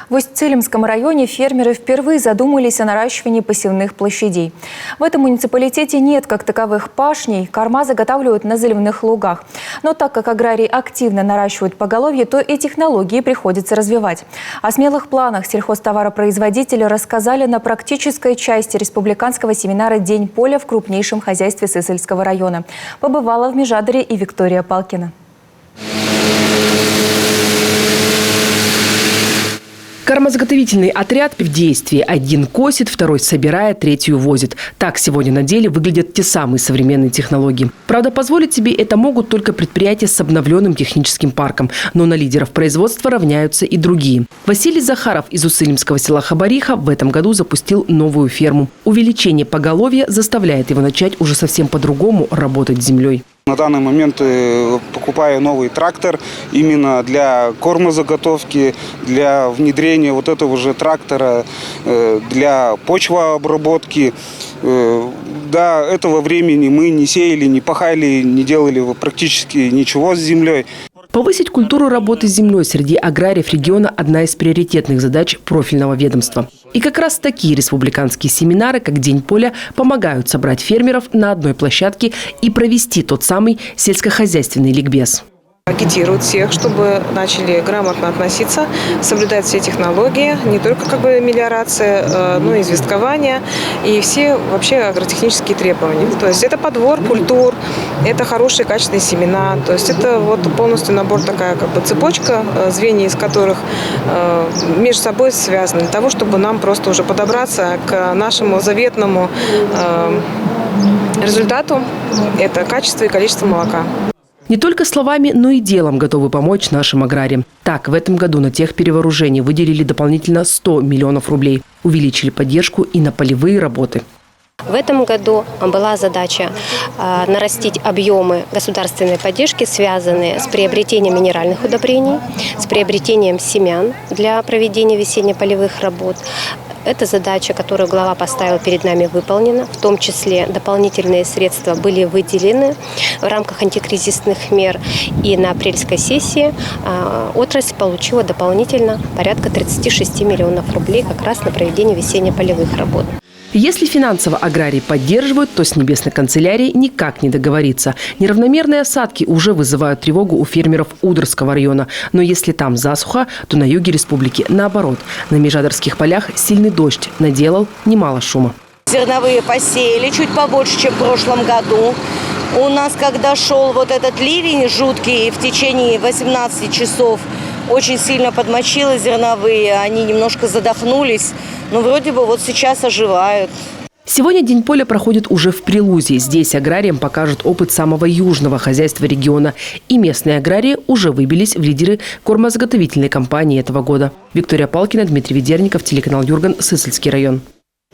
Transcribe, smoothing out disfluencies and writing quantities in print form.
В Усть-Цилимском районе фермеры впервые задумались о наращивании посевных площадей. В этом муниципалитете нет как таковых пашней, корма заготавливают на заливных лугах. Но так как аграрии активно наращивают поголовье, то и технологии приходится развивать. О смелых планах сельхозтоваропроизводители рассказали на практической части республиканского семинара «День поля» в крупнейшем хозяйстве Сысольского района. Побывала в Межадыре и Виктория Палкина. Кормозаготовительный отряд в действии. Один косит, второй собирает, третий увозит. Так сегодня на деле выглядят те самые современные технологии. Правда, позволить себе это могут только предприятия с обновленным техническим парком. Но на лидеров производства равняются и другие. Василий Захаров из Усть-Цилимского села Хабариха в этом году запустил новую ферму. Увеличение поголовья заставляет его начать уже совсем по-другому работать с землей. На данный момент покупаю новый трактор именно для кормозаготовки, для внедрения вот этого же трактора для почвообработки. До этого времени мы не сеяли, не пахали, не делали практически ничего с землей. Повысить культуру работы с землей среди аграриев региона – одна из приоритетных задач профильного ведомства. И как раз такие республиканские семинары, как «День поля», помогают собрать фермеров на одной площадке и провести тот самый сельскохозяйственный ликбез. Агитируют всех, чтобы начали грамотно относиться, соблюдать все технологии, не только мелиорация, но и известкование и все вообще агротехнические требования. То есть это подбор культур, это хорошие качественные семена, то есть это вот полностью набор, такая цепочка, звенья из которых между собой связаны, для того, чтобы нам просто уже подобраться к нашему заветному результату, это качество и количество молока. Не только словами, но и делом готовы помочь нашим аграриям. Так, в этом году на техперевооружение выделили дополнительно 100 миллионов рублей. Увеличили поддержку и на полевые работы. В этом году была задача нарастить объемы государственной поддержки, связанные с приобретением минеральных удобрений, с приобретением семян для проведения весенне-полевых работ. Эта задача, которую глава поставил перед нами, выполнена. В том числе дополнительные средства были выделены в рамках антикризисных мер. И на апрельской сессии отрасль получила дополнительно порядка 36 миллионов рублей как раз на проведение весенне-полевых работ. Если финансово аграрии поддерживают, то с небесной канцелярией никак не договориться. Неравномерные осадки уже вызывают тревогу у фермеров Удырского района. Но если там засуха, то на юге республики наоборот. На межадырских полях сильный дождь наделал немало шума. Зерновые посеяли чуть побольше, чем в прошлом году. У нас, когда шел вот этот ливень жуткий, в течение 18 часов очень сильно подмочило зерновые, они немножко задохнулись, но вроде бы вот сейчас оживают. Сегодня День поля проходит уже в Прилузе. Здесь аграриям покажут опыт самого южного хозяйства региона. И местные аграрии уже выбились в лидеры кормозаготовительной кампании этого года. Виктория Палкина, Дмитрий Ведерников, телеканал Юрган, Сысольский район.